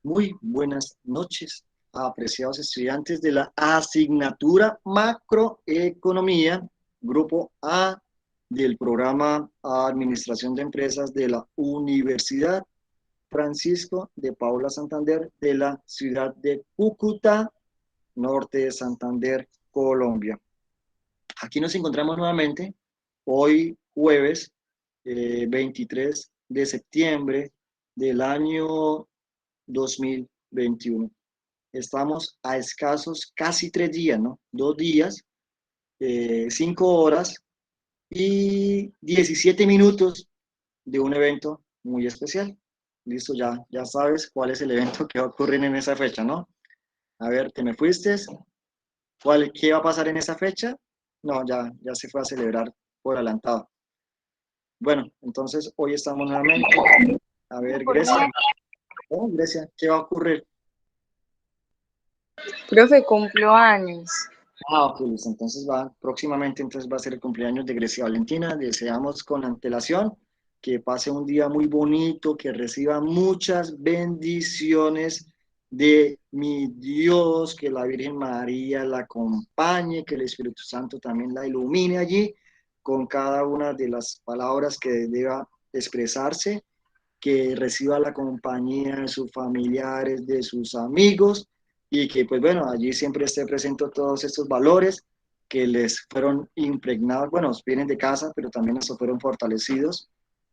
Muy buenas noches, apreciados estudiantes de la asignatura Macroeconomía, Grupo A del programa Administración de Empresas de la Universidad Francisco de Paula Santander de la ciudad de Cúcuta, norte de Santander, Colombia. Aquí nos encontramos nuevamente, hoy jueves 23 de septiembre del año 2021. Estamos a escasos casi 3 días, ¿no? 2 días, 5 horas y 17 minutos de un evento muy especial. Listo, ya sabes cuál es el evento que va a ocurrir en esa fecha, ¿no? A ver, ¿te me fuiste? ¿Qué va a pasar en esa fecha? No, ya se fue a celebrar por adelantado. Bueno, entonces hoy estamos nuevamente. A ver, Grecia. Oh, Grecia, ¿qué va a ocurrir? Profe, cumplo años. Ok, listo. Entonces próximamente entonces va a ser el cumpleaños de Grecia Valentina. Deseamos con antelación que pase un día muy bonito, que reciba muchas bendiciones de mi Dios, que la Virgen María la acompañe, que el Espíritu Santo también la ilumine allí con cada una de las palabras que deba expresarse, que reciba la compañía de sus familiares, de sus amigos y que pues bueno, allí siempre esté presente todos estos valores que les fueron impregnados, bueno, vienen de casa, pero también estos fueron fortalecidos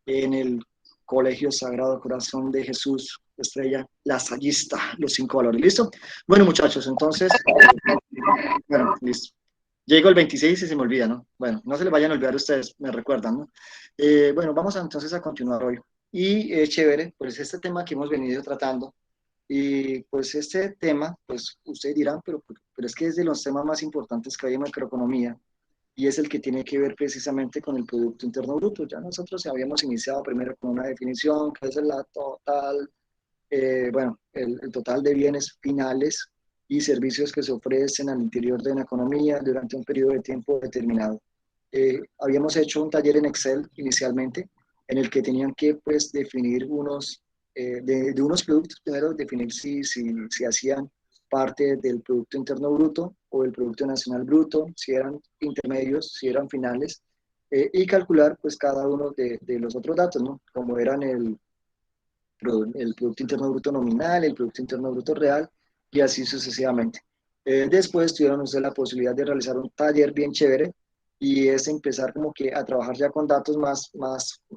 en el Colegio Sagrado Corazón de Jesús, Estrella Lasallista, los 5 valores. ¿Listo? Bueno, muchachos, entonces, bueno, listo. Llego el 26 y se me olvida, ¿no? Bueno, no se les vayan a olvidar ustedes, me recuerdan, ¿no? Bueno, vamos entonces a continuar hoy. Y es chévere, pues este tema que hemos venido tratando, y pues este tema, pues ustedes dirán, pero es que es de los temas más importantes que hay en macroeconomía, y es el que tiene que ver precisamente con el Producto Interno Bruto. Ya nosotros habíamos iniciado primero con una definición, que es la total, bueno, el total de bienes finales y servicios que se ofrecen al interior de una economía durante un periodo de tiempo determinado. Habíamos hecho un taller en Excel inicialmente, en el que tenían que pues definir de unos productos, primero definir si hacían parte del Producto Interno Bruto o del Producto Nacional Bruto, si eran intermedios, si eran finales, y calcular pues cada uno de los otros datos, ¿no? Como eran el Producto Interno Bruto nominal, el Producto Interno Bruto real y así sucesivamente. Después tuvieron ustedes la posibilidad de realizar un taller bien chévere y es empezar como que a trabajar ya con datos más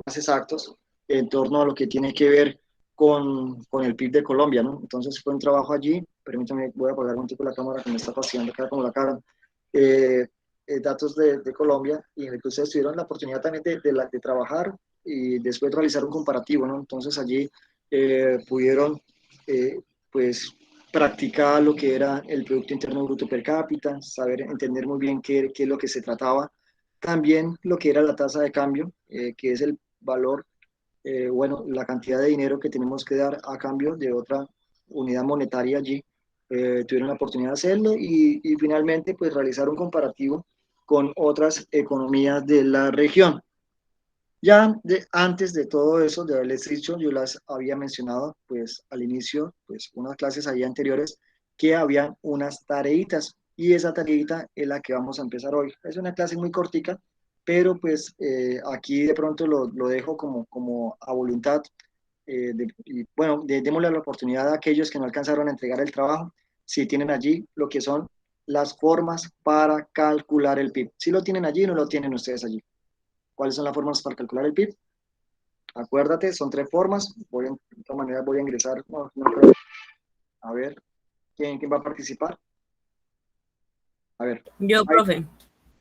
exactos en torno a lo que tiene que ver con el PIB de Colombia, ¿no? Entonces fue un trabajo allí, permítame, voy a apagar un poco la cámara que me está fastidiando acá como la cara, eh, datos de Colombia y en el que ustedes tuvieron la oportunidad también de trabajar y después realizar un comparativo, ¿no? Entonces allí pudieron pues practicar lo que era el Producto Interno Bruto per cápita, saber entender muy bien qué es lo que se trataba, también lo que era la tasa de cambio, que es el valor, bueno, la cantidad de dinero que tenemos que dar a cambio de otra unidad monetaria allí. Tuvieron la oportunidad de hacerlo y finalmente pues realizar un comparativo con otras economías de la región. Antes de todo eso, de haberles dicho, yo las había mencionado, pues al inicio, pues unas clases ahí anteriores, que había unas tareitas, y esa tareita es la que vamos a empezar hoy. Es una clase muy cortica, pero pues aquí de pronto lo dejo como a voluntad, y bueno, démosle la oportunidad a aquellos que no alcanzaron a entregar el trabajo, si tienen allí lo que son las formas para calcular el PIB. Si lo tienen allí, no lo tienen ustedes allí. ¿Cuáles son las formas para calcular el PIB? Acuérdate, son 3 formas. De todas maneras voy a ingresar. No creo. A ver, ¿quién va a participar? A ver. Yo, Ahí, profe.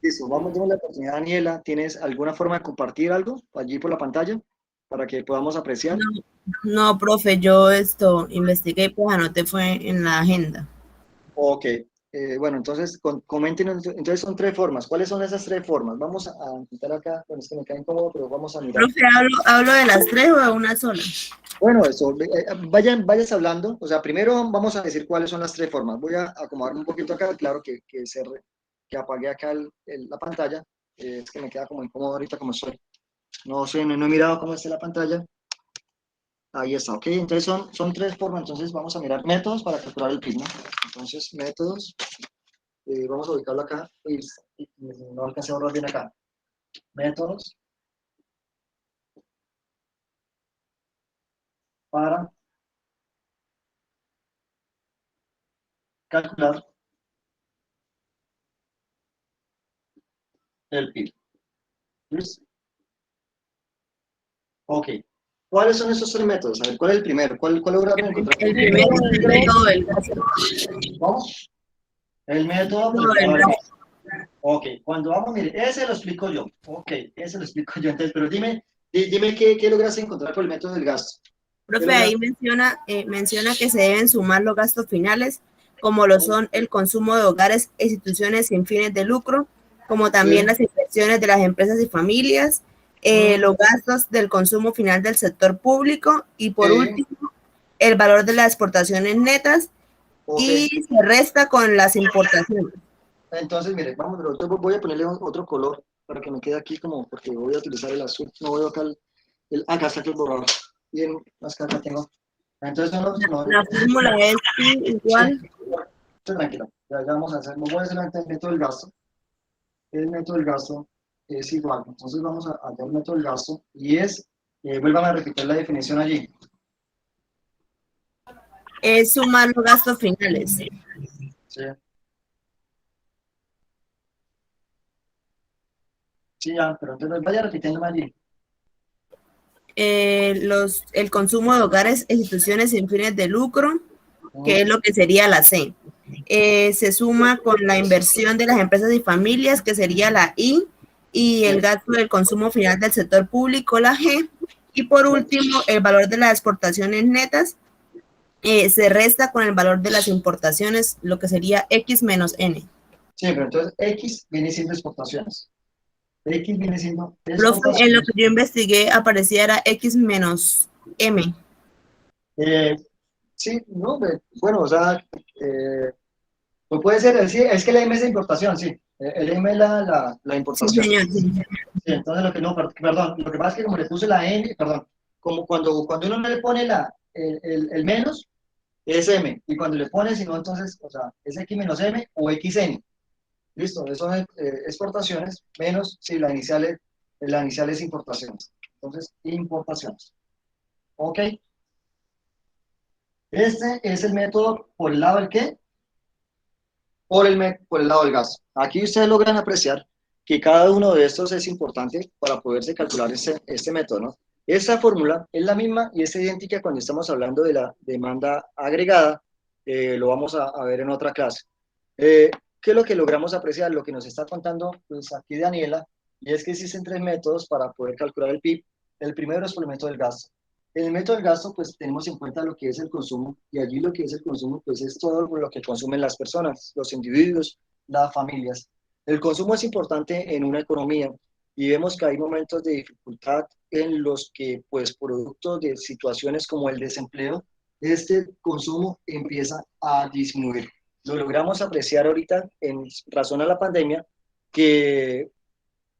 listo, vamos, demos la oportunidad, Daniela. ¿Tienes alguna forma de compartir algo allí por la pantalla para que podamos apreciar? No, no, profe, yo esto investigué y pues anoté fue en la agenda. Ok. Bueno, entonces comenten. Entonces son 3 formas. ¿Cuáles son esas 3 formas? Vamos a intentar acá. Bueno, es que me cae incómodo, pero vamos a mirar. Profe, ¿hablo de las tres o de una sola? Bueno, eso, vayas hablando. O sea, primero vamos a decir cuáles son las 3 formas. Voy a acomodarme un poquito acá. Claro que apague acá la pantalla. Es que me queda como incómodo ahorita como estoy. No sé, no he mirado cómo está la pantalla. Ahí está, ok. Entonces son tres formas. Entonces vamos a mirar métodos para calcular el PIB, ¿no? Entonces, métodos, vamos a ubicarlo acá. No alcancé a borrar bien acá. Métodos para calcular el PIB. ¿Listo? Ok. ¿Cuáles son esos tres métodos? A ver, ¿cuál es el primero? ¿Cuál logramos encontrar? El primero es el método del gasto. ¿Vamos? El método No, del el gasto. Ok, cuando vamos, mire, ese lo explico yo. Ok, ese lo explico yo. Entonces, pero dime qué logras encontrar por el método del gasto. ¿Qué Profe, logras? ahí menciona que se deben sumar los gastos finales, como lo son el consumo de hogares e instituciones sin fines de lucro, como también Sí. las inversiones de las empresas y familias, los gastos del consumo final del sector público y por Sí. último, el valor de las exportaciones netas Ok. y se resta con las importaciones. Entonces, mire, vamos, pero yo voy a ponerle otro color para que me quede aquí como, porque voy a utilizar el azul. No voy a acá acá está el borrador. Bien, más que acá tengo. Entonces son los, no, La fórmula es sí, igual. tranquilo. Ya vamos a hacer, no voy a hacer el método del gasto. El método del gasto es igual. Entonces vamos a hacer el método del gasto y es, vuelvan a repetir la definición allí. Es sumar los gastos finales. Sí, sí, ya, pero entonces vaya repitiendo allí. El consumo de hogares e instituciones sin fines de lucro, que Mm, es lo que sería la C. Se suma con la inversión de las empresas y familias, que sería la I, y sí, el gasto del consumo final del sector público, la G. Y por sí, último, el valor de las exportaciones netas se resta con el valor de las importaciones, lo que sería X menos N. sí, pero entonces X viene siendo exportaciones. X viene siendo Profe, en lo que exportaciones. yo investigué aparecía era X menos M. Eh, sí, no, bueno, o sea, pues puede ser, es que la M es de importación, sí. El M es la Sí, importación. señor. Sí. Sí, entonces lo que no, perdón, lo que pasa es que como le puse la N, perdón, como cuando uno no le pone el menos, es M, y cuando le pone, si no, entonces, o sea, es X menos M o XN. Listo, eso son exportaciones, menos, sí, la inicial es importaciones. Entonces, importaciones. Ok, este es el método por el lado del qué, por el lado del gasto. Aquí ustedes logran apreciar que cada uno de estos es importante para poderse calcular este método, ¿no? Esta fórmula es la misma y es idéntica cuando estamos hablando de la demanda agregada, lo vamos a ver en otra clase. Eh, ¿Qué es lo que logramos apreciar? Lo que nos está contando pues, aquí Daniela, y es que existen tres métodos para poder calcular el PIB. El primero es por el método del gasto. En el método del gasto, pues tenemos en cuenta lo que es el consumo, y allí lo que es el consumo, pues es todo lo que consumen las personas, los individuos, las familias. El consumo es importante en una economía y vemos que hay momentos de dificultad en los que, pues, producto de situaciones como el desempleo, este consumo empieza a disminuir. Lo logramos apreciar ahorita en razón a la pandemia, que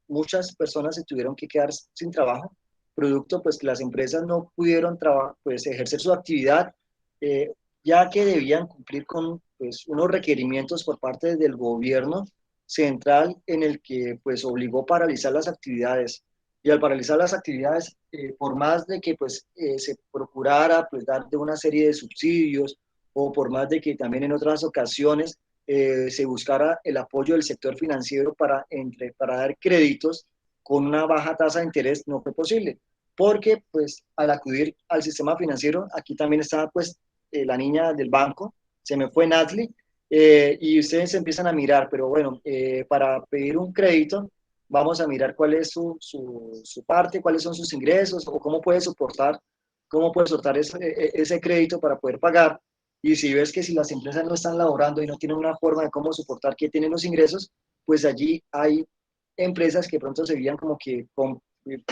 muchas personas se tuvieron que quedar sin trabajo, producto pues que las empresas no pudieron pues, ejercer su actividad, eh, ya que debían cumplir con pues, unos requerimientos por parte del gobierno central en el que pues obligó a paralizar las actividades. Y al paralizar las actividades, por más de que pues se procurara pues dar de una serie de subsidios o por más de que también en otras ocasiones se buscara el apoyo del sector financiero para dar créditos con una baja tasa de interés, no fue posible, porque pues al acudir al sistema financiero, aquí también estaba pues la niña del banco, se me fue Natli, y ustedes empiezan a mirar, pero bueno, para pedir un crédito, vamos a mirar cuál es su parte, cuáles son sus ingresos o cómo puede soportar ese crédito para poder pagar. Y si ves que si las empresas no están laborando y no tienen una forma de cómo soportar que tienen los ingresos, pues allí hay empresas que pronto se veían como que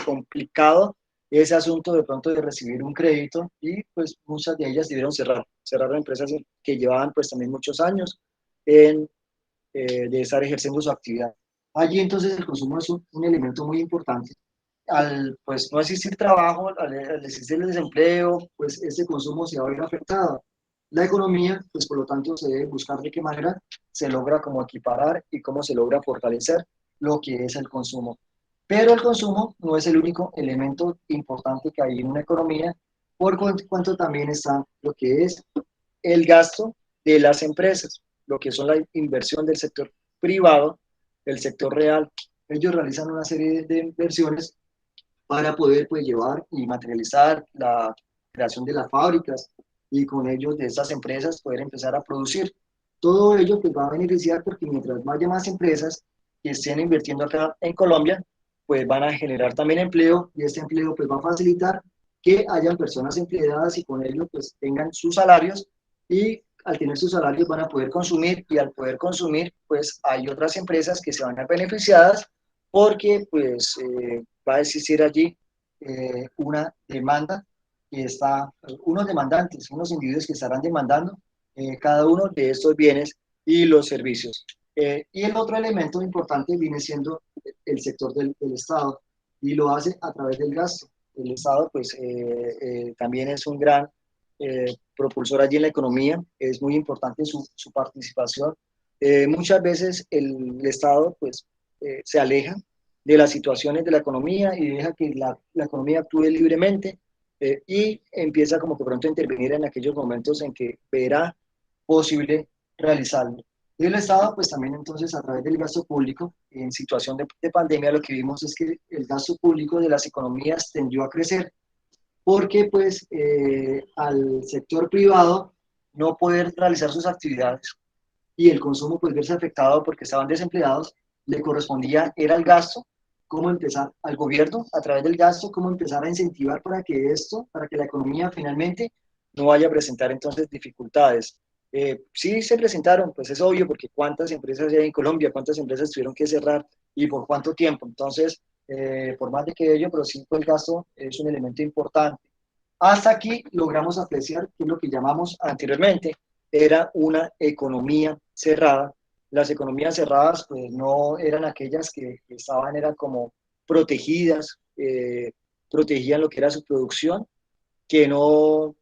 complicado ese asunto de pronto de recibir un crédito y pues muchas de ellas debieron cerrar empresas que llevaban pues también muchos años en, de estar ejerciendo su actividad. Allí entonces el consumo es un elemento muy importante al pues no existir trabajo, al existir el desempleo, pues ese consumo se va a ver afectado. La economía, pues por lo tanto se debe buscar de qué manera se logra como equiparar y cómo se logra fortalecer lo que es el consumo. Pero el consumo no es el único elemento importante que hay en una economía, por cuanto también está lo que es el gasto de las empresas, lo que son la inversión del sector privado, el sector real. Ellos realizan una serie de inversiones para poder pues, llevar y materializar la creación de las fábricas y con ellos de estas empresas poder empezar a producir. Todo ello pues, va a beneficiar porque mientras haya más empresas que estén invirtiendo acá en Colombia, pues van a generar también empleo y este empleo pues va a facilitar que hayan personas empleadas y con ello pues tengan sus salarios y al tener sus salarios van a poder consumir y al poder consumir pues hay otras empresas que se van a ver beneficiadas porque pues va a existir allí una demanda y está, unos demandantes, unos individuos que estarán demandando cada uno de estos bienes y los servicios. Y el otro elemento importante viene siendo el sector del Estado y lo hace a través del gasto. El Estado pues también es un gran propulsor allí en la economía, es muy importante su participación. Muchas veces el Estado pues se aleja de las situaciones de la economía y deja que la economía actúe libremente y empieza como que pronto a intervenir en aquellos momentos en que verá posible realizarlo. Y el Estado, pues también entonces a través del gasto público, en situación de pandemia, lo que vimos es que el gasto público de las economías tendió a crecer porque pues al sector privado no poder realizar sus actividades y el consumo pues verse afectado porque estaban desempleados, le correspondía era el gasto, cómo empezar al gobierno a través del gasto, cómo empezar a incentivar para que esto, para que la economía finalmente no vaya a presentar entonces dificultades. Sí se presentaron, pues es obvio, porque cuántas empresas hay en Colombia, cuántas empresas tuvieron que cerrar y por cuánto tiempo. Entonces, por más de que ello, pero sí pues, el gasto es un elemento importante. Hasta aquí logramos apreciar que es lo que llamamos anteriormente era una economía cerrada. Las economías cerradas pues no eran aquellas que estaban, eran como protegidas, protegían lo que era su producción, que no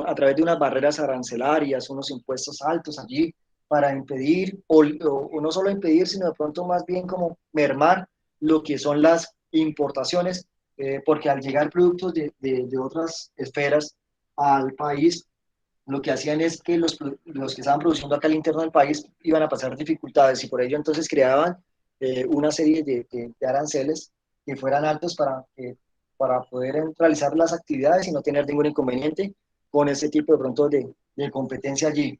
a través de unas barreras arancelarias, unos impuestos altos allí para impedir, o no solo impedir, sino de pronto más bien como mermar lo que son las importaciones, porque al llegar productos de otras esferas al país, lo que hacían es que los que estaban produciendo acá al interno del país iban a pasar dificultades y por ello entonces creaban una serie de aranceles que fueran altos para poder realizar las actividades y no tener ningún inconveniente con ese tipo de pronto de competencia allí.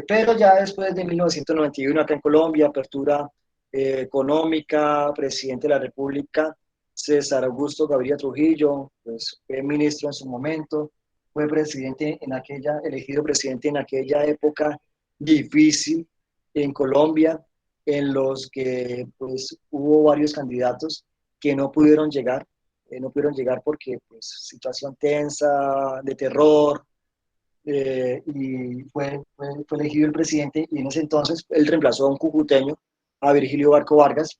Pero ya después de 1991 acá en Colombia, apertura económica, presidente de la República, César Augusto Gaviria Trujillo, pues fue ministro en su momento, fue presidente en aquella, elegido presidente en aquella época difícil en Colombia, en los que pues hubo varios candidatos que no pudieron llegar porque pues situación tensa, de terror, y fue elegido el presidente y en ese entonces él reemplazó a un cucuteño, a Virgilio Barco Vargas,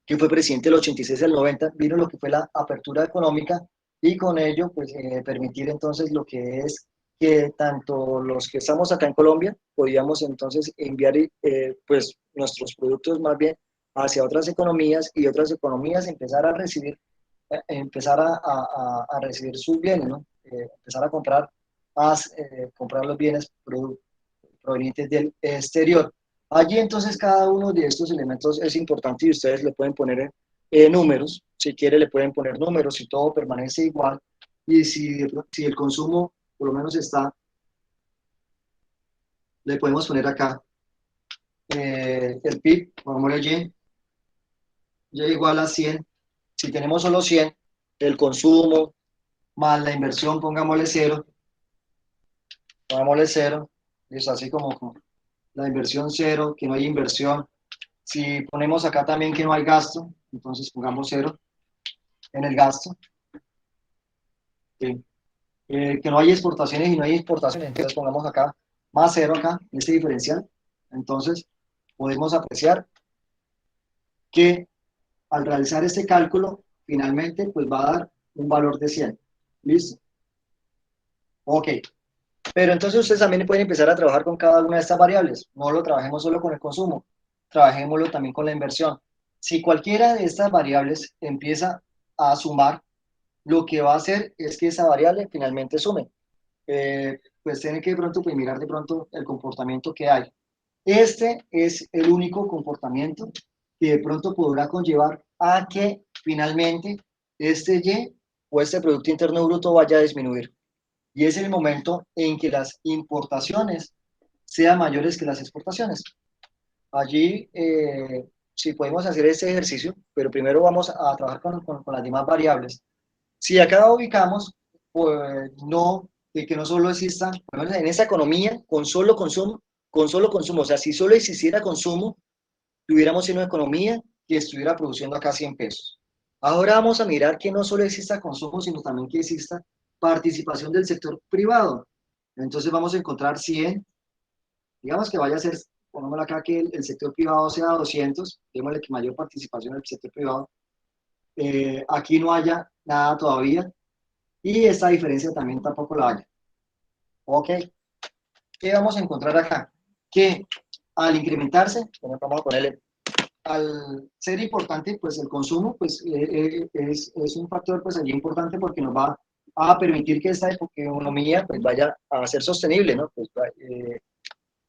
que fue presidente del 86 al 90, vino lo que fue la apertura económica y con ello pues permitir entonces lo que es que tanto los que estamos acá en Colombia podíamos entonces enviar pues nuestros productos más bien hacia otras economías y otras economías empezar a recibir a recibir sus bienes, ¿no? Empezar a comprar los bienes provenientes del exterior. Allí entonces cada uno de estos elementos es importante y ustedes le pueden poner números, si quiere le pueden poner números, si todo permanece igual y si el consumo por lo menos está, le podemos poner acá el PIB, pongámosle Y igual a 100. Si tenemos solo 100, el consumo más la inversión, pongámosle cero, es así como la inversión cero, que no hay inversión. Si ponemos acá también que no hay gasto, entonces pongamos cero en el gasto. ¿Sí? Que no hay exportaciones y no hay importaciones, entonces pongamos acá más cero acá, en este diferencial. Entonces podemos apreciar que al realizar este cálculo finalmente pues va a dar un valor de 100. ¿Listo? Ok. Pero entonces ustedes también pueden empezar a trabajar con cada una de estas variables. No lo trabajemos solo con el consumo, trabajémoslo también con la inversión. Si cualquiera de estas variables empieza a sumar, lo que va a hacer es que esa variable finalmente sume. Pues tiene que de pronto pues, mirar de pronto el comportamiento que hay. Este es el único comportamiento que de pronto podrá conllevar a que finalmente este Y o este Producto Interno Bruto vaya a disminuir. Y es el momento en que las importaciones sean mayores que las exportaciones. Allí sí podemos hacer este ejercicio, pero primero vamos a trabajar con las demás variables. Si acá ubicamos, pues no, de que no solo exista, por lo menos en esa economía, con solo consumo, o sea, si solo existiera consumo, tuviéramos una economía que estuviera produciendo acá 100 pesos. Ahora vamos a mirar que no solo exista consumo, sino también que exista participación del sector privado. Entonces vamos a encontrar 100, digamos que vaya a ser, pongámoslo acá, que el sector privado sea 200, démosle que mayor participación del sector privado. Aquí no haya nada todavía, y esta diferencia también tampoco la haya. ¿Ok? ¿Qué vamos a encontrar acá? Que al incrementarse, bueno, vamos a ponerle, al ser importante, pues el consumo pues, es un factor pues, allí importante porque nos va a permitir que esta economía pues, vaya a ser sostenible, ¿no? Pues,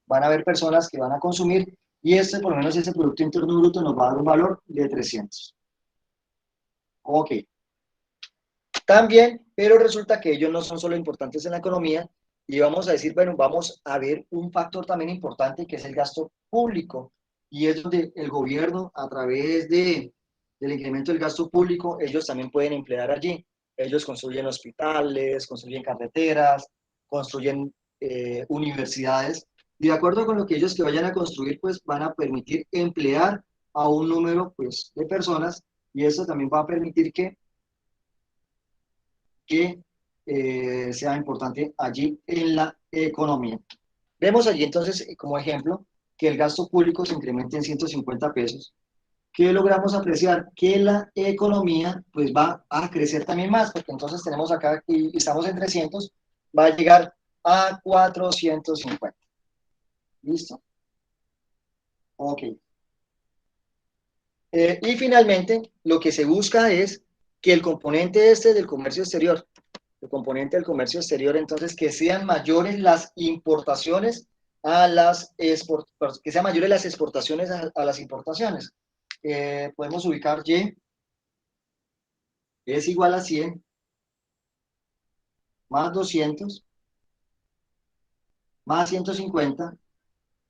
van a haber personas que van a consumir y este, por lo menos ese Producto Interno Bruto nos va a dar un valor de 300. Ok. También, pero resulta que ellos no son solo importantes en la economía y vamos a decir, bueno, vamos a ver un factor también importante que es el gasto público y es donde el gobierno a través del incremento del gasto público, ellos también pueden emplear allí. Ellos construyen hospitales, construyen carreteras, construyen universidades y de acuerdo con lo que ellos que vayan a construir, pues van a permitir emplear a un número pues, de personas y eso también va a permitir que sea importante allí en la economía. Vemos allí entonces como ejemplo que el gasto público se incrementa en 150 pesos. ¿Qué logramos apreciar? Que la economía pues va a crecer también más, porque entonces tenemos acá y estamos en 300, va a llegar a 450. ¿Listo? Ok. Y finalmente, lo que se busca es que el componente este del comercio exterior, el componente del comercio exterior, entonces que sean mayores las importaciones a las que sean mayores las exportaciones a las importaciones. Podemos ubicar Y es igual a 100 más 200 más 150.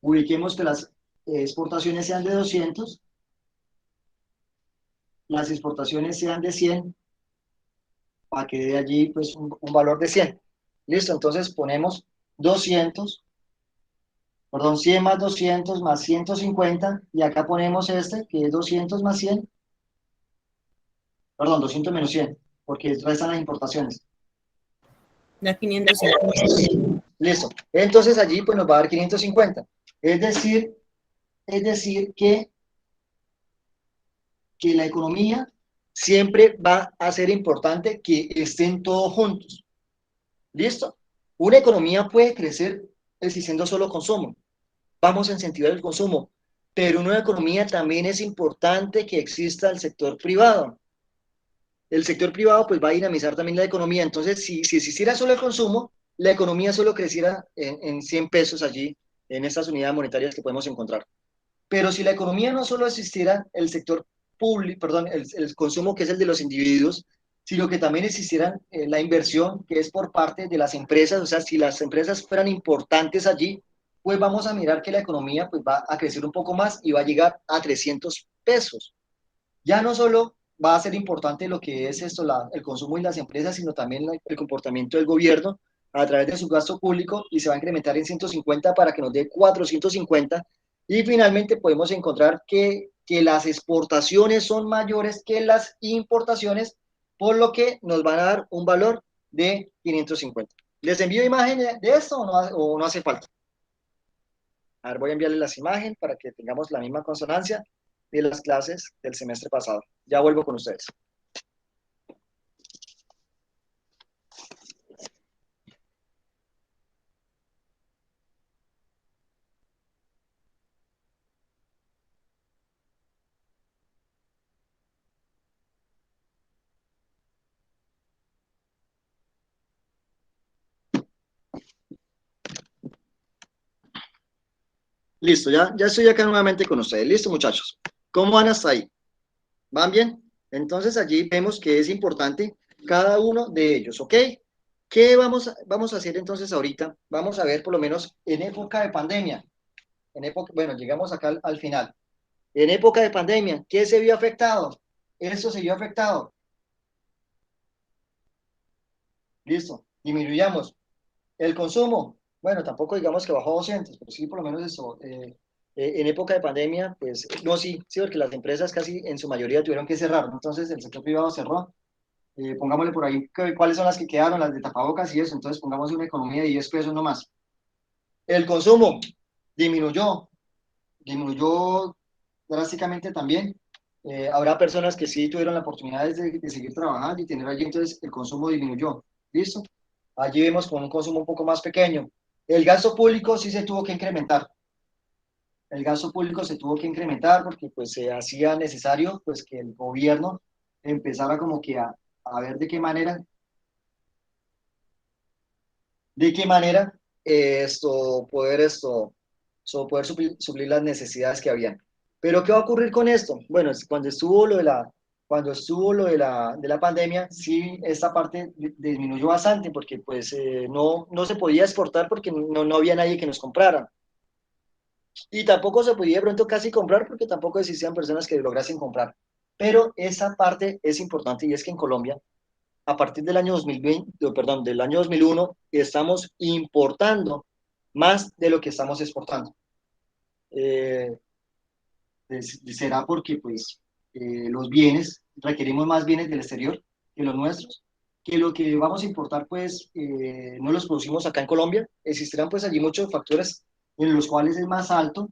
Ubiquemos que las exportaciones sean de 200, las exportaciones sean de 100, para que dé allí pues un valor de 100. Listo, entonces ponemos 200, perdón, 100 más 200 más 150, y acá ponemos este, que es 200 más 100, perdón, 200 menos 100, porque restan las importaciones. Da 550. Listo, entonces allí pues nos va a dar 550. Es decir que la economía siempre va a ser importante que estén todos juntos. ¿Listo? Una economía puede crecer existiendo solo consumo. Vamos a incentivar el consumo, pero en una economía también es importante que exista el sector privado. El sector privado pues va a dinamizar también la economía. Entonces, si existiera solo el consumo, la economía solo creciera en 100 pesos allí, en estas unidades monetarias que podemos encontrar. Pero si la economía no solo existiera el sector público, perdón, el consumo que es el de los individuos, sino que también existiera la inversión que es por parte de las empresas, o sea, si las empresas fueran importantes allí, pues vamos a mirar que la economía pues va a crecer un poco más y va a llegar a 300 pesos. Ya no solo va a ser importante lo que es esto, el consumo y las empresas, sino también el comportamiento del gobierno a través de su gasto público y se va a incrementar en 150 para que nos dé 450 y finalmente podemos encontrar que las exportaciones son mayores que las importaciones, por lo que nos van a dar un valor de 550. ¿Les envío imagen de esto o no hace falta? A ver, voy a enviarles las imágenes para que tengamos la misma consonancia de las clases del semestre pasado. Ya vuelvo con ustedes. Listo, ya estoy acá nuevamente con ustedes. Listo, muchachos. ¿Cómo van hasta ahí? ¿Van bien? Entonces allí vemos que es importante cada uno de ellos, ¿ok? ¿Qué vamos a hacer entonces ahorita? Vamos a ver por lo menos en época de pandemia. Bueno, llegamos acá al final. En época de pandemia, ¿qué se vio afectado? Eso se vio afectado. Listo, disminuyamos. El consumo, bueno, tampoco digamos que bajó 200, pero sí por lo menos eso. En época de pandemia, pues no, sí, porque las empresas casi en su mayoría tuvieron que cerrar, entonces el sector privado cerró. Pongámosle por ahí cuáles son las que quedaron, las de tapabocas y eso, entonces pongamos una economía de 10 pesos nomás. El consumo disminuyó drásticamente también. Habrá personas que sí tuvieron la oportunidad de seguir trabajando y tener allí, entonces el consumo disminuyó. ¿Listo? Allí vemos con un consumo un poco más pequeño. El gasto público sí se tuvo que incrementar. El gasto público se tuvo que incrementar porque pues se hacía necesario pues que el gobierno empezara como que a ver de qué manera poder suplir las necesidades que habían. Pero ¿qué va a ocurrir con esto? Bueno, cuando estuvo de la pandemia, sí, esta parte disminuyó bastante porque pues no se podía exportar porque no había nadie que nos comprara. Y tampoco se podía de pronto casi comprar porque tampoco existían personas que lograsen comprar. Pero esa parte es importante y es que en Colombia a partir del año 2020, perdón, del año 2001, estamos importando más de lo que estamos exportando. Eh, Será porque pues los bienes, requerimos más bienes del exterior que los nuestros, que lo que vamos a importar pues no los producimos acá en Colombia. Existirán pues allí muchos factores en los cuales es más alto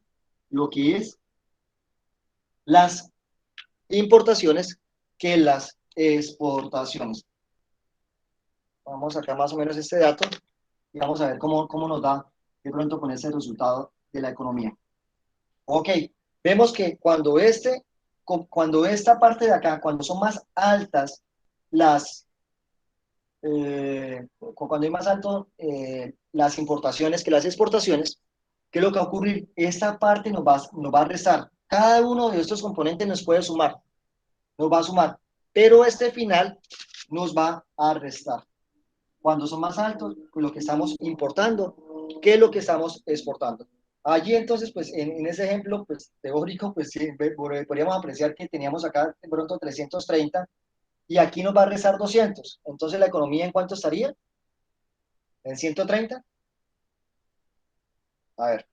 lo que es las importaciones que las exportaciones. Vamos acá más o menos este dato y vamos a ver cómo nos da de pronto con ese resultado de la economía. Ok, vemos que cuando esta parte de acá, cuando son más altas cuando hay más alto las importaciones que las exportaciones, ¿qué es lo que va a ocurrir? Esta parte nos va a restar. Cada uno de estos componentes nos va a sumar, pero este final nos va a restar. Cuando son más altos, pues lo que estamos importando, ¿qué es lo que estamos exportando? Allí entonces, pues en ese ejemplo pues, teórico, pues sí, podríamos apreciar que teníamos acá de pronto 330 y aquí nos va a rezar 200. Entonces, ¿la economía en cuánto estaría? ¿En 130? A ver,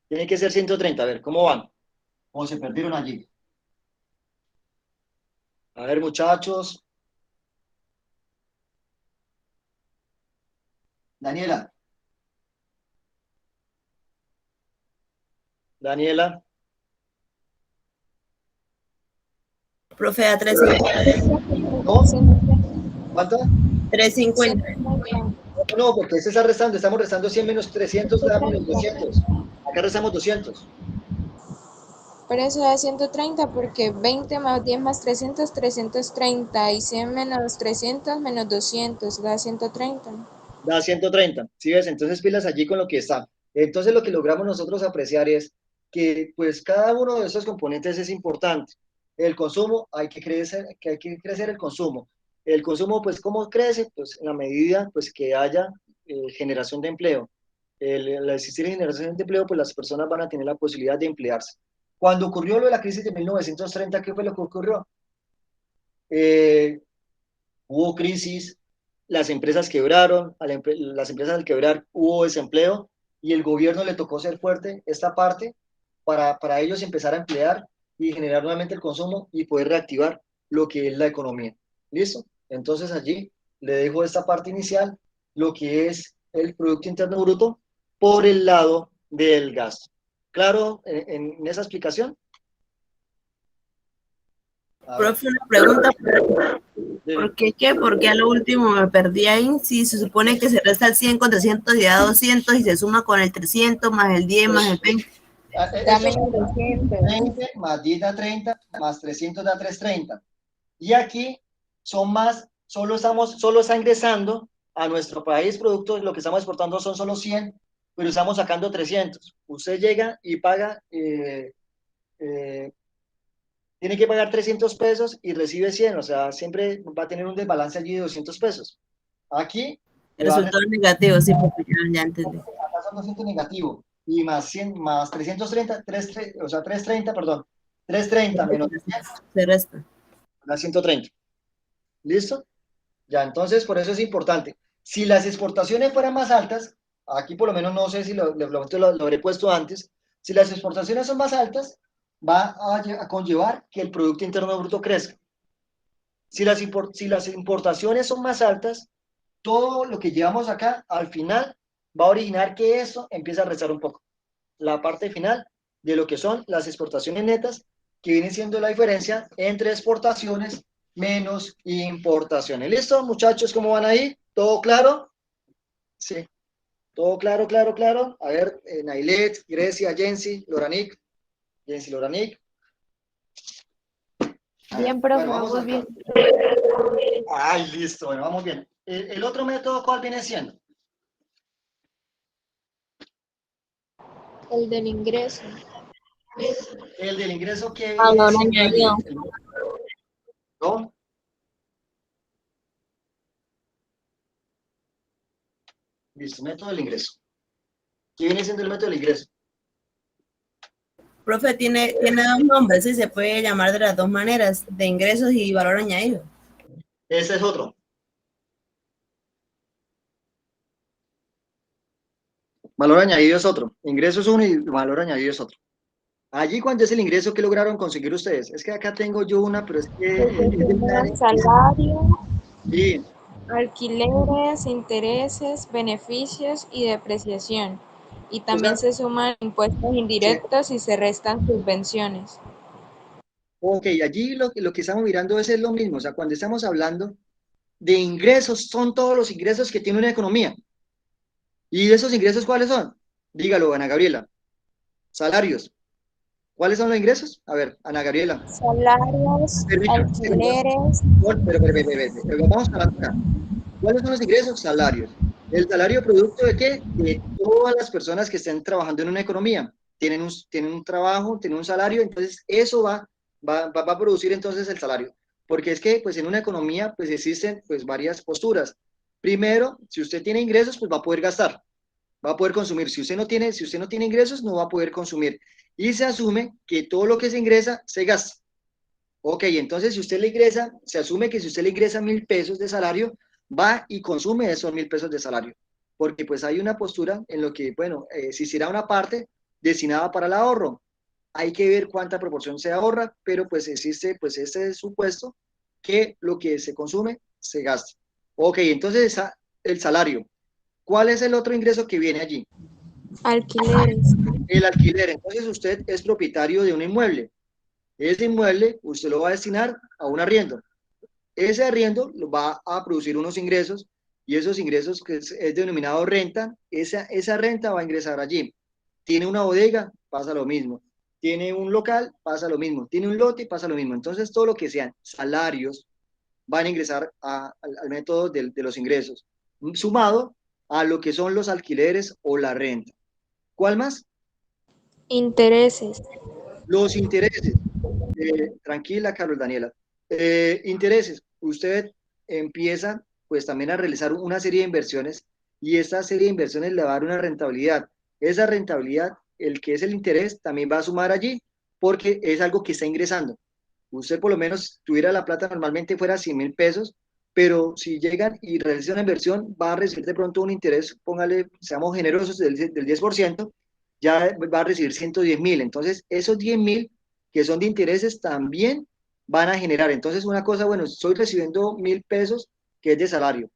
tiene que ser 130. A ver, ¿cómo van? ¿O se perdieron allí? A ver, muchachos. Daniela. Daniela. Profe, a 350. ¿No? ¿Cuánto? 350. No, porque se está restando, estamos restando 100 menos 300, da menos 200. Acá restamos 200. Pero eso da 130 porque 20 más 10 más 300, 330 y 100 menos 300 menos 200 da 130. Da 130. ¿Sí ves? Entonces pilas allí con lo que está. Entonces lo que logramos nosotros apreciar es que pues cada uno de esos componentes es importante. El consumo, hay que crecer el consumo. El consumo, pues, ¿cómo crece? Pues en la medida pues, que haya generación de empleo. Al existir generación de empleo, pues las personas van a tener la posibilidad de emplearse. Cuando ocurrió lo de la crisis de 1930, ¿qué fue lo que ocurrió? Eh, Hubo crisis, las empresas quebraron, las empresas al quebrar hubo desempleo y el gobierno le tocó ser fuerte esta parte para ellos empezar a emplear y generar nuevamente el consumo y poder reactivar lo que es la economía. ¿Listo? Entonces allí le dejo esta parte inicial, lo que es el Producto Interno Bruto por el lado del gasto. ¿Claro en esa explicación? A ver. Profe, una pregunta. Dime. ¿Por qué a lo último me perdí ahí? Si se supone que se resta el 100 con 300 y da 200 y se suma con el 300 más el 10 más el 20. Da menos 200. 20 más 10 da 30, más 300 da 330. Y aquí solo está ingresando a nuestro país productos, lo que estamos exportando son solo 100, pero estamos sacando 300. Usted llega y paga, eh, tiene que pagar 300 pesos y recibe 100, o sea, siempre va a tener un desbalance allí de 200 pesos. Aquí El le va a resultado negativo, sí, porque ya entendí. acá son 200 negativo, y más 100, más 330, o sea, 330, perdón, 330 menos 100, Se resta. da 130. ¿Listo? Ya, entonces, por eso es importante. Si las exportaciones fueran más altas, aquí por lo menos no sé si lo habré puesto antes, si las exportaciones son más altas, va a conllevar que el Producto Interno Bruto crezca. Si las importaciones son más altas, todo lo que llevamos acá al final va a originar que eso empiece a rezar un poco. La parte final de lo que son las exportaciones netas, que viene siendo la diferencia entre exportaciones menos importaciones. ¿Listo, muchachos? ¿Cómo van ahí? ¿Todo claro? Sí. Todo claro, claro, claro. A ver, Nailet, Grecia, Jensi, Loranic. Jensi, Loranic. A ver, Bien, profe, bueno, vamos vamos acá. bien. Ay, listo, bueno, vamos bien. El otro método, ¿cuál viene siendo? El del ingreso. El del ingreso que viene Valor siendo allí. añadido. ¿No? Listo, método del ingreso. ¿Qué viene siendo el método del ingreso? Profe, tiene dos nombres, sí, se puede llamar de las dos maneras, de ingresos y valor añadido. Ese es otro. Valor añadido es otro. Ingreso es uno y valor añadido es otro. Allí, ¿cuánto es el ingreso que lograron conseguir ustedes? Es que acá tengo yo una, pero es que Salario, sí, alquileres, intereses, beneficios y depreciación. Y o sea, también se suman impuestos sí. indirectos y se restan subvenciones. Ok, allí lo que estamos mirando es lo mismo. O sea, cuando estamos hablando de ingresos, son todos los ingresos que tiene una economía. ¿Y esos ingresos cuáles son? Dígalo, Ana Gabriela. Salarios. ¿Cuáles son los ingresos? A ver, Ana Gabriela. Salarios, Permítame, sí, alquileres, pero vamos hablando acá. ¿Cuáles son los ingresos? Salarios. ¿El salario producto de qué? De todas las personas que estén trabajando en una economía. Tienen un trabajo, tienen un salario, entonces eso va a producir entonces el salario. Porque es que pues en una economía pues existen pues varias posturas. Primero, si usted tiene ingresos, pues va a poder gastar, va a poder consumir. Si usted no tiene ingresos, no va a poder consumir. Y se asume que todo lo que se ingresa se gasta. Ok, entonces si usted le ingresa, se asume que si usted le ingresa 1.000 pesos de salario, va y consume esos 1.000 pesos de salario. Porque pues hay una postura en lo que, bueno, si hiciera una parte destinada para el ahorro, hay que ver cuánta proporción se ahorra, pero pues existe pues este supuesto que lo que se consume se gasta. Ok, entonces está el salario. ¿Cuál es el otro ingreso que viene allí? alquileres. El alquiler. Entonces usted es propietario de un inmueble. Ese inmueble usted lo va a destinar a un arriendo. Ese arriendo lo va a producir unos ingresos y esos ingresos que es denominado renta, esa renta va a ingresar allí. Tiene una bodega, pasa lo mismo. Tiene un local, pasa lo mismo. Tiene un lote, pasa lo mismo. Entonces todo lo que sean salarios van a ingresar al método de los ingresos, sumado a lo que son los alquileres o la renta. ¿Cuál más? Intereses. Los intereses. Tranquila, Carlos Daniela. Intereses. Usted empieza pues también a realizar una serie de inversiones y esta serie de inversiones le va a dar una rentabilidad. Esa rentabilidad, el que es el interés, también va a sumar allí porque es algo que está ingresando. Usted por lo menos tuviera la plata normalmente fuera 100.000 pesos, pero si llegan y realizan una inversión, va a recibir de pronto un interés, póngale, seamos generosos, del 10%, ya va a recibir 110.000. Entonces, esos 10.000 que son de intereses también van a generar. Entonces, una cosa, bueno, estoy recibiendo 1.000 pesos que es de salario,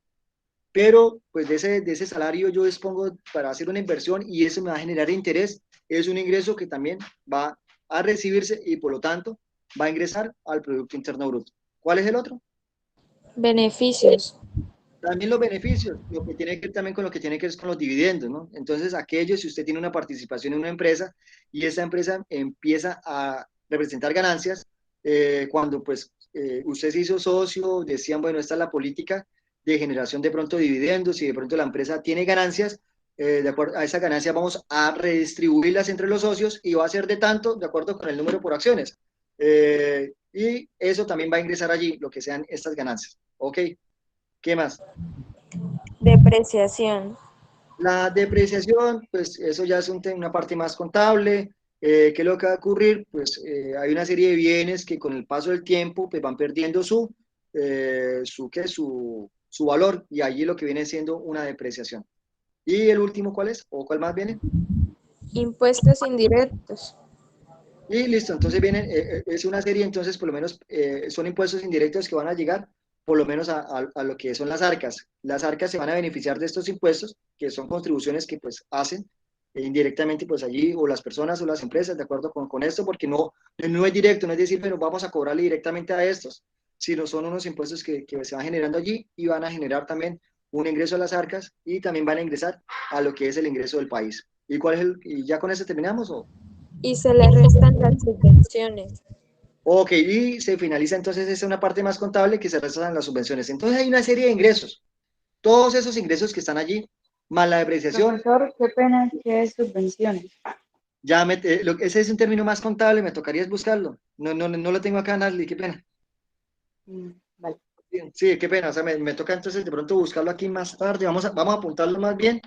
pero pues de ese salario yo dispongo para hacer una inversión y eso me va a generar interés. Es un ingreso que también va a recibirse y por lo tanto va a ingresar al Producto Interno Bruto. ¿Cuál es el otro? Beneficios. También los beneficios, lo que tiene que ver también con lo que tiene que ver con los dividendos, ¿no? Entonces, aquellos, si usted tiene una participación en una empresa y esa empresa empieza a representar ganancias, cuando pues usted se hizo socio, decían, bueno, esta es la política de generación de pronto de dividendos y de pronto la empresa tiene ganancias, de acuerdo a esa ganancia vamos a redistribuirlas entre los socios y va a ser de tanto, de acuerdo con el número por acciones. Y eso también va a ingresar allí, lo que sean estas ganancias. ¿Ok? ¿Qué más? Depreciación. La depreciación, pues eso ya es una parte más contable. ¿Qué es lo que va a ocurrir? Pues hay una serie de bienes que con el paso del tiempo pues van perdiendo su valor y allí lo que viene siendo una depreciación. ¿Y el último cuál es? ¿O cuál más viene? Impuestos indirectos. Y listo, entonces viene, es una serie, entonces por lo menos son impuestos indirectos que van a llegar por lo menos a lo que son las arcas. Las arcas se van a beneficiar de estos impuestos, que son contribuciones que pues hacen indirectamente pues allí, o las personas o las empresas, de acuerdo con esto, porque no es directo, no es decir, bueno, vamos a cobrarle directamente a estos, sino son unos impuestos que se van generando allí y van a generar también un ingreso a las arcas y también van a ingresar a lo que es el ingreso del país. ¿Y cuál es y ya con eso terminamos? ¿O? Y se le restan las subvenciones. Ok, y se finaliza entonces, esa es una parte más contable que se restan las subvenciones. Entonces hay una serie de ingresos. Todos esos ingresos que están allí, más la depreciación, Profesor, qué pena que es subvenciones. ese es un término más contable, me tocaría buscarlo. No lo tengo acá, Nasli, qué pena. Vale. Sí, qué pena, o sea, me toca entonces de pronto buscarlo aquí más tarde. Vamos a apuntarlo más bien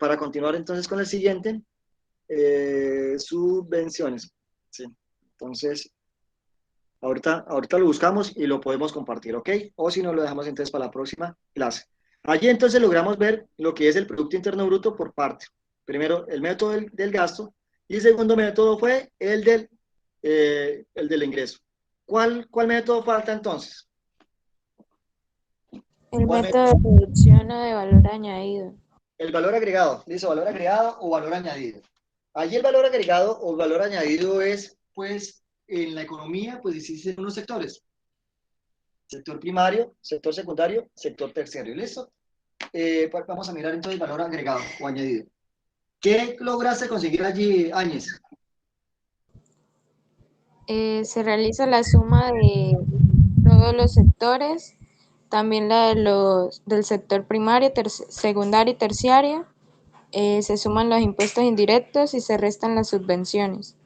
para continuar entonces con el siguiente. Subvenciones. Sí, entonces... Ahorita lo buscamos y lo podemos compartir, ¿ok? O si no, lo dejamos entonces para la próxima clase. Allí entonces logramos ver lo que es el Producto Interno Bruto por parte. Primero, el método del gasto y el segundo método fue el del ingreso. ¿Cuál método falta entonces? El ¿Cuál método método? de producción o de valor añadido. El valor agregado. Dice valor agregado o valor añadido. Allí el valor agregado o valor añadido es, pues, en la economía, pues existen unos sectores. Sector primario, sector secundario, sector terciario. ¿Listo? Vamos a mirar entonces valor agregado o añadido. ¿Qué lograste conseguir allí, Áñez? Se realiza la suma de todos los sectores, también la de del sector primario, secundario y terciario. Se suman los impuestos indirectos y se restan las subvenciones.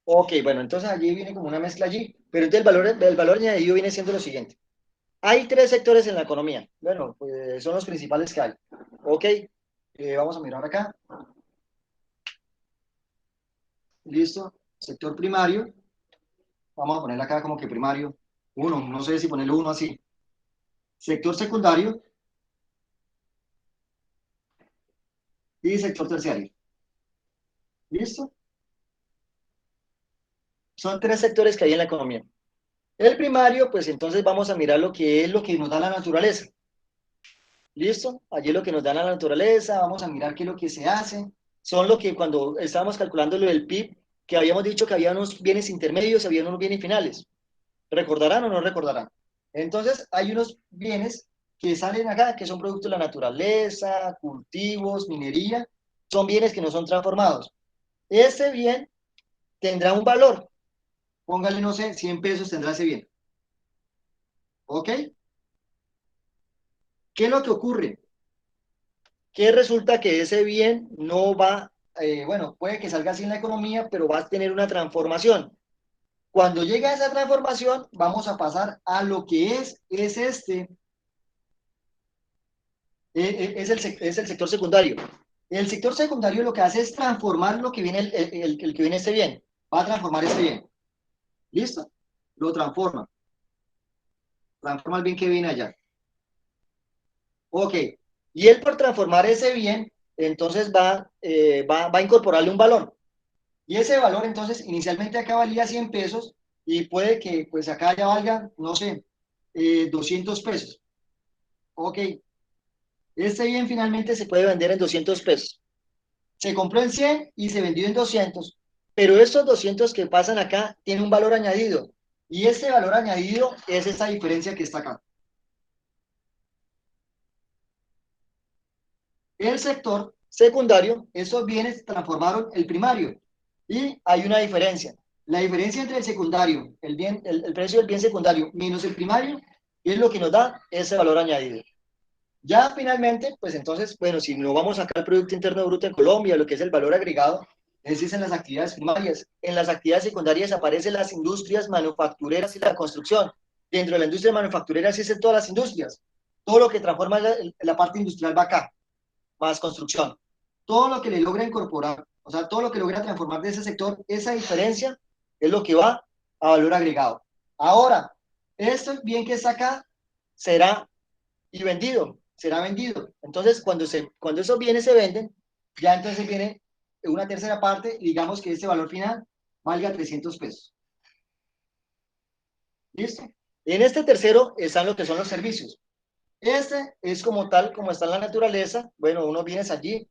Ok, bueno, entonces allí viene como una mezcla allí, pero entonces el valor añadido viene siendo lo siguiente. Hay tres sectores en la economía. Bueno, pues son los principales que hay. Ok, vamos a mirar acá. Listo. Sector primario. Vamos a ponerle acá como que primario. Uno, no sé si ponerle uno así. Sector secundario y sector terciario. ¿Listo? Son tres sectores que hay en la economía. El primario, pues entonces vamos a mirar lo que es lo que nos da la naturaleza. ¿Listo? Allí lo que nos da la naturaleza, vamos a mirar qué es lo que se hace. Son lo que cuando estábamos calculando lo del PIB, que habíamos dicho que había unos bienes intermedios, había unos bienes finales. ¿Recordarán o no recordarán? Entonces, hay unos bienes que salen acá, que son productos de la naturaleza, cultivos, minería, son bienes que no son transformados. Ese bien tendrá un valor. Póngale, no sé, 100 pesos tendrá ese bien. ¿Ok? ¿Qué es lo que ocurre? Que resulta que ese bien no va, bueno, puede que salga así en la economía, pero va a tener una transformación. Cuando llega esa transformación, vamos a pasar a lo que es es el sector secundario. El sector secundario lo que hace es transformar lo que viene, el que viene este bien. Va a transformar este bien. ¿Listo? Lo transforma. Transforma el bien que viene allá. Ok. Y él por transformar ese bien, entonces va a incorporarle un valor. Y ese valor, entonces, inicialmente acá valía 100 pesos y puede que pues acá ya valga, no sé, 200 pesos. Ok. Este bien finalmente se puede vender en 200 pesos. Se compró en 100 y se vendió en 200. Pero estos 200 que pasan acá tienen un valor añadido. Y ese valor añadido es esta diferencia que está acá. El sector secundario, esos bienes transformaron el primario. Y hay una diferencia. La diferencia entre el secundario, el precio del bien secundario menos el primario, es lo que nos da ese valor añadido. Ya finalmente, pues entonces, bueno, si no vamos a sacar el Producto Interno Bruto en Colombia, lo que es el valor agregado, es en las actividades primarias. En las actividades secundarias aparecen las industrias manufactureras y la construcción. Dentro de la industria manufacturera existen todas las industrias. Todo lo que transforma la parte industrial va acá, más construcción. Todo lo que le logra incorporar, o sea, todo lo que logra transformar de ese sector, esa diferencia es lo que va a valor agregado. Ahora, esto bien que está acá será y vendido, será vendido. Entonces, cuando esos bienes se venden, ya entonces viene una tercera parte, digamos que este valor final valga 300 pesos. ¿Listo? En este tercero están lo que son los servicios. Este es como tal, como está en la naturaleza, bueno, unos bienes allí.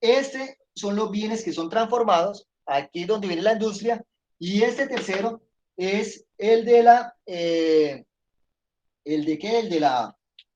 Este son los bienes que son transformados, aquí es donde viene la industria, y este tercero es el de la, ¿el de qué?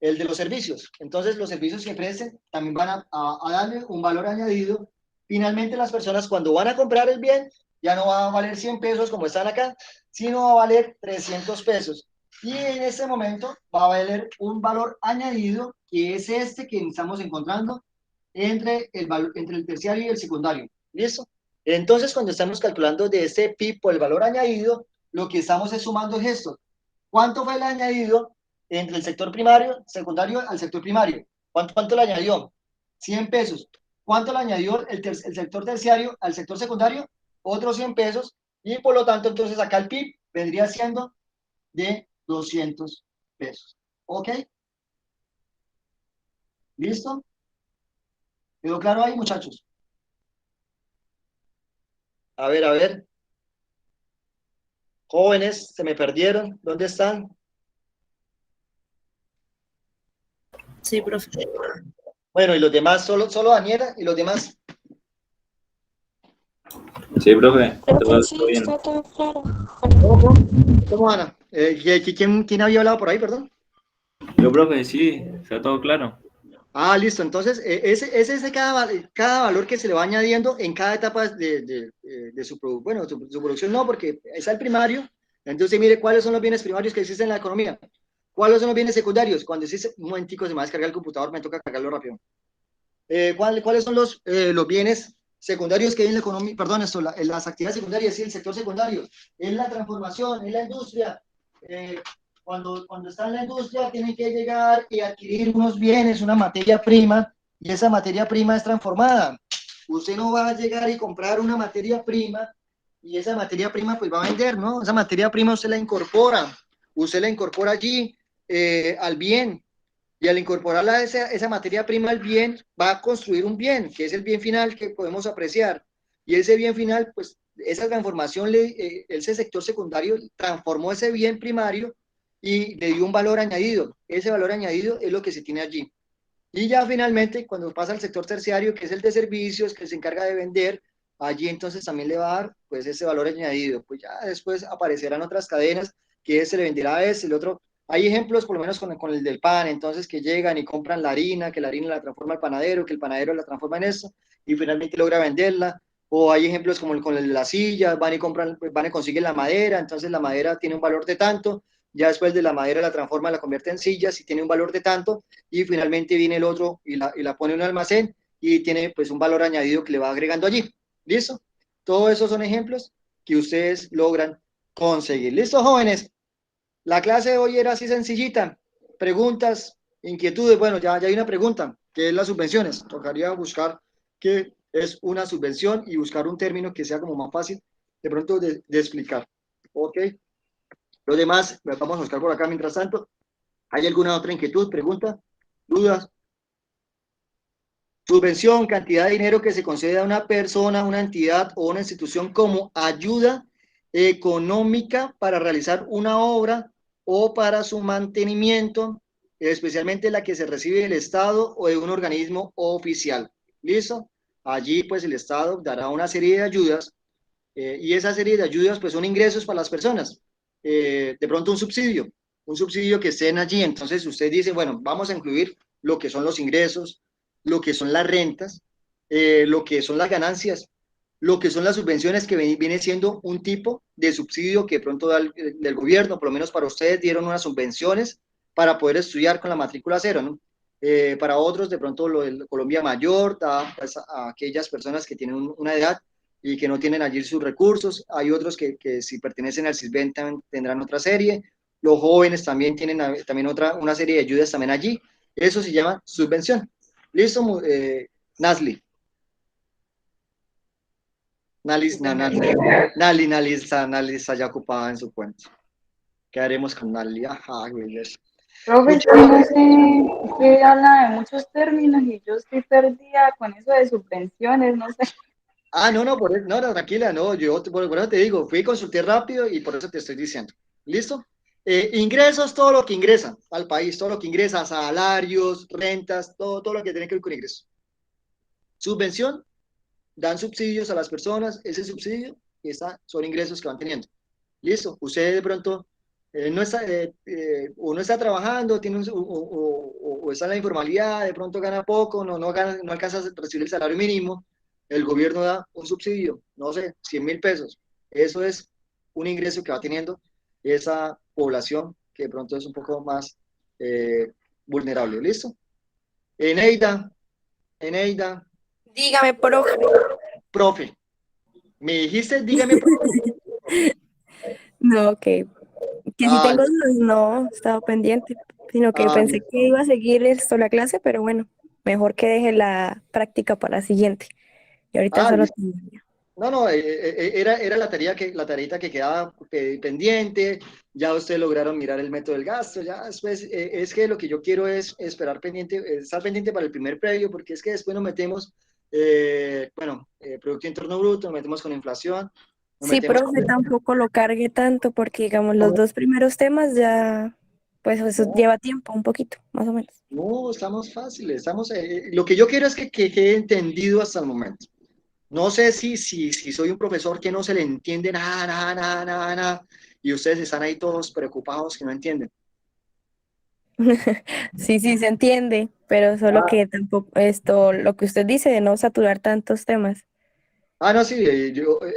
El de los servicios. Entonces, los servicios que ofrecen también van a darle un valor añadido. Finalmente, las personas cuando van a comprar el bien, ya no va a valer 100 pesos como están acá, sino va a valer 300 pesos. Y en este momento va a valer un valor añadido, que es este que estamos encontrando entre el terciario y el secundario. ¿Listo? Entonces, cuando estamos calculando de este PIB por el valor añadido, lo que estamos es sumando esto. ¿Cuánto fue el añadido entre el sector primario, secundario al sector primario? ¿Cuánto le añadió? 100 pesos. ¿Cuánto le añadió el sector terciario al sector secundario? Otros 100 pesos. Y por lo tanto, entonces acá el PIB vendría siendo de 200 pesos. ¿Ok? ¿Listo? ¿Quedó claro ahí, muchachos? A ver, a ver. Jóvenes, se me perdieron. ¿Dónde están? Sí, profe. Bueno, y los demás, solo Daniela y los demás. Sí, profe, Creo que todo sí, bien. está todo claro. ¿Cómo, Ana? ¿Quién había hablado por ahí, perdón? Yo, profe, sí, está todo claro. Ah, listo. Entonces, ese es cada valor que se le va añadiendo en cada etapa de su producto. Bueno, su producción no, porque es el primario. Entonces, mire, ¿cuáles son los bienes primarios que existen en la economía? ¿Cuáles son los bienes secundarios? Cuando existe, un momentico, se me va a descargar el computador, me toca cargarlo rápido. ¿Cuáles son los bienes secundarios que hay en la economía? Perdón, las actividades secundarias, sí, el sector secundario. Es la transformación, es la industria. Cuando está en la industria, tienen que llegar y adquirir unos bienes, una materia prima, y esa materia prima es transformada. Usted no va a llegar y comprar una materia prima, y esa materia prima pues va a vender, ¿no? Esa materia prima usted la incorpora allí al bien, y al incorporarla esa materia prima al bien, va a construir un bien, que es el bien final que podemos apreciar. Y ese bien final, pues esa transformación, ese sector secundario transformó ese bien primario y le dio un valor añadido. Ese valor añadido es lo que se tiene allí. Y ya finalmente, cuando pasa al sector terciario, que es el de servicios, que se encarga de vender, allí entonces también le va a dar pues ese valor añadido. Pues ya después aparecerán otras cadenas que se le venderá a ese, el otro. Hay ejemplos, por lo menos con el del pan, entonces que llegan y compran la harina, que la harina la transforma el panadero, que el panadero la transforma en eso, y finalmente logra venderla. O hay ejemplos como con el de las sillas, van y compran, pues van y consiguen la madera, entonces la madera tiene un valor de tanto, ya después de la madera la transforma, la convierte en sillas y tiene un valor de tanto, y finalmente viene el otro y la pone en un almacén y tiene pues un valor añadido que le va agregando allí. ¿Listo? Todos esos son ejemplos que ustedes logran conseguir. ¿Listo, jóvenes? La clase de hoy era así sencillita. Preguntas, inquietudes. Bueno, ya hay una pregunta, que es las subvenciones. Tocaría buscar qué es una subvención y buscar un término que sea como más fácil de pronto de explicar. ¿Ok? Los demás, vamos a buscar por acá mientras tanto. ¿Hay alguna otra inquietud, pregunta, dudas? Subvención, cantidad de dinero que se concede a una persona, una entidad o una institución como ayuda económica para realizar una obra o para su mantenimiento, especialmente la que se recibe del Estado o de un organismo oficial. ¿Listo? Allí pues el Estado dará una serie de ayudas y esa serie de ayudas pues son ingresos para las personas. De pronto un subsidio que estén allí. Entonces usted dice, bueno, vamos a incluir lo que son los ingresos, lo que son las rentas, lo que son las ganancias, lo que son las subvenciones, que viene siendo un tipo de subsidio que de pronto da del gobierno. Por lo menos para ustedes dieron unas subvenciones para poder estudiar con la matrícula cero, ¿no? Para otros, de pronto, Colombia Mayor da pues, a aquellas personas que tienen una edad y que no tienen allí sus recursos. Hay otros que si pertenecen al CISBEN tendrán otra serie. Los jóvenes también tienen también una serie de ayudas también allí. Eso se llama subvención. ¿Listo, Nasli? Nali está ya ocupada en su cuenta. ¿Qué haremos con Nali? Ajá, güey. Profe, es que no sé, usted habla de muchos términos y yo estoy perdida con eso de subvenciones, no sé. No, tranquila, no, yo por eso te digo, fui y consulté rápido y por eso te estoy diciendo. ¿Listo? Ingresos, todo lo que ingresa al país, todo lo que ingresa, salarios, rentas, todo lo que tiene que ver con ingresos. Subvención, dan subsidios a las personas, ese subsidio son ingresos que van teniendo. ¿Listo? Usted de pronto no está, o no está trabajando, o está en la informalidad, de pronto gana poco, no alcanza a recibir el salario mínimo, el gobierno da un subsidio, no sé, 100.000 pesos. Eso es un ingreso que va teniendo esa población que de pronto es un poco más vulnerable. ¿Listo? Eneida, Dígame, profe, me dijiste, dígame, profe. No, que si Ah, tengo dudas, no estaba pendiente, sino que ah, pensé que iba a seguir esto la clase, pero bueno, mejor que deje la práctica para la siguiente. Y ahorita solo listo. tengo. No, era la tareita que quedaba pendiente, ya ustedes lograron mirar el método del gasto, ya después es que lo que yo quiero es estar pendiente para el primer previo, porque es que después nos metemos, Producto Interno Bruto, nos metemos con inflación, nos Sí, metemos profe, tampoco lo cargue tanto porque, digamos, los dos primeros temas ya, pues eso no, lleva tiempo, un poquito, más o menos. no, estamos fáciles, lo que yo quiero es que quede entendido hasta el momento. No sé si soy un profesor que no se le entiende nada, y ustedes están ahí todos preocupados que no entienden. Sí, sí, se entiende, pero solo Ah, que tampoco esto, lo que usted dice de no saturar tantos temas. no, sí,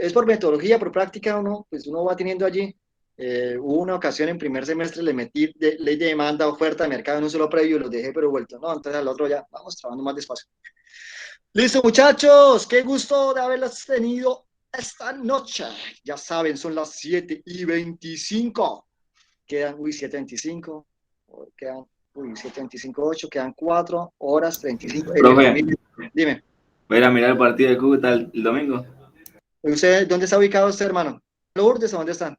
es por metodología, por práctica, uno va teniendo allí. Hubo una ocasión en primer semestre, le metí ley de demanda, oferta de mercado en un solo previo, los dejé pero vuelto. No, entonces al otro ya, vamos trabajando más despacio. Listo, muchachos, qué gusto de haberlos tenido esta noche. Ya saben, son las 7:25. Quedan, 7:25, quedan, 7:25, quedan 4 horas 35 en el Profe, 2000. Dime, voy a ir a mirar el partido de Cúcuta el domingo. ¿usted dónde está ubicado usted, hermano? ¿Lourdes o dónde están?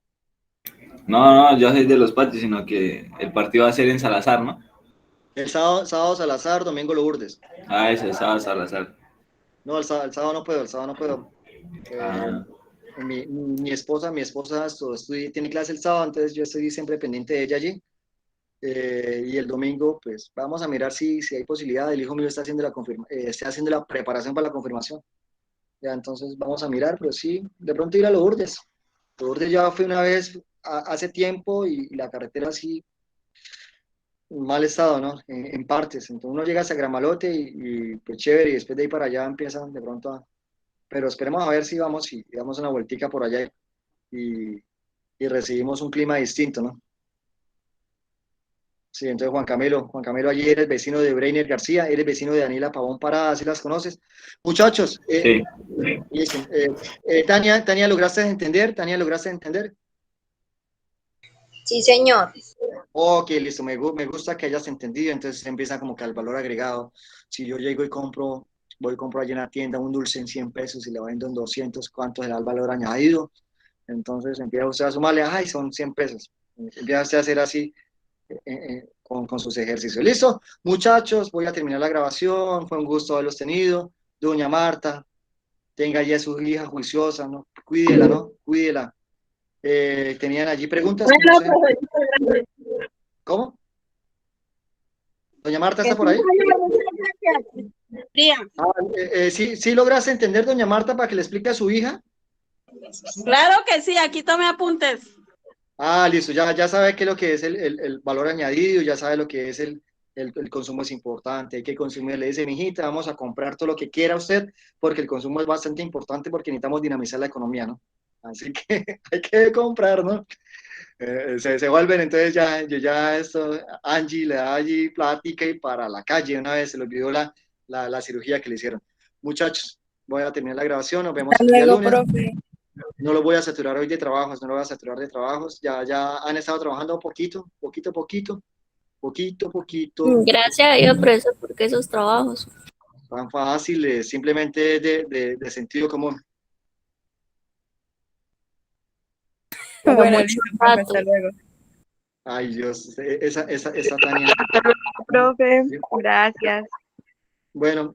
No, yo soy de los patios, sino que el partido va a ser en Salazar, ¿no? El sábado Salazar, domingo Lourdes. Ah, ese es sábado Salazar. No, el sábado no puedo, el sábado no puedo. Eh, Ah, mi esposa tiene clase el sábado, entonces yo estoy siempre pendiente de ella allí. Y el domingo, pues vamos a mirar si hay posibilidad. El hijo mío está haciendo la preparación para la confirmación. Ya, entonces vamos a mirar, pero sí, de pronto ir a Lourdes. Lourdes ya fue una vez hace tiempo y la carretera así, en mal estado, ¿no? En partes. Entonces uno llega hasta Gramalote pues chévere, y después de ahí para allá empiezan de pronto a... Pero esperemos a ver si vamos y damos una vueltica por allá y, y recibimos un clima distinto, ¿no? Sí, entonces Juan Camilo, allí eres vecino de Breiner García, eres vecino de Daniela Pavón Parada, ¿sí las conoces? Muchachos, sí. listen, Tania, ¿lograste entender? Tania, ¿lograste entender? Sí, señor. Ok, listo, me gusta que hayas entendido, entonces empieza como que al valor agregado. Si yo llego y compro allí en la tienda un dulce en 100 pesos y le vendo en 200, ¿cuánto será el valor añadido? Entonces empieza usted a sumarle, ay, son 100 pesos. Empieza usted a hacer así con sus ejercicios. ¿Listo? Muchachos, voy a terminar la grabación, fue un gusto haberlos tenido. Doña Marta, tenga ya a su hija juiciosa, ¿no? Cuídela, ¿no? Cuídela. Tenían allí preguntas, no Bueno, sé. profesor, ¿Cómo? Doña Marta, que ¿está sí por ahí? sabía. ¿Sí lograste entender, doña Marta, para que le explique a su hija? Claro que sí, aquí tome apuntes. Listo, ya sabe qué es lo que es el valor añadido, ya sabe lo que es el consumo es importante, hay que consumir. Le dice, mijita, vamos a comprar todo lo que quiera usted, porque el consumo es bastante importante porque necesitamos dinamizar la economía, ¿no? Así que hay que comprar, ¿no? Se vuelven, entonces ya, yo ya esto, Angie le da allí plática y para la calle una vez, se le olvidó la cirugía que le hicieron. Muchachos, voy a terminar la grabación, nos vemos Hasta el día luego, lunes. profe. No los voy a saturar hoy de trabajos, no los voy a saturar de trabajos, ya han estado trabajando poquito. Gracias a Dios, profesor, porque esos trabajos. Tan fáciles, simplemente de sentido común. Bueno, mucho listo, profe, hasta rato. luego. Ay, Dios, esa Tania. Profe, gracias. Bueno,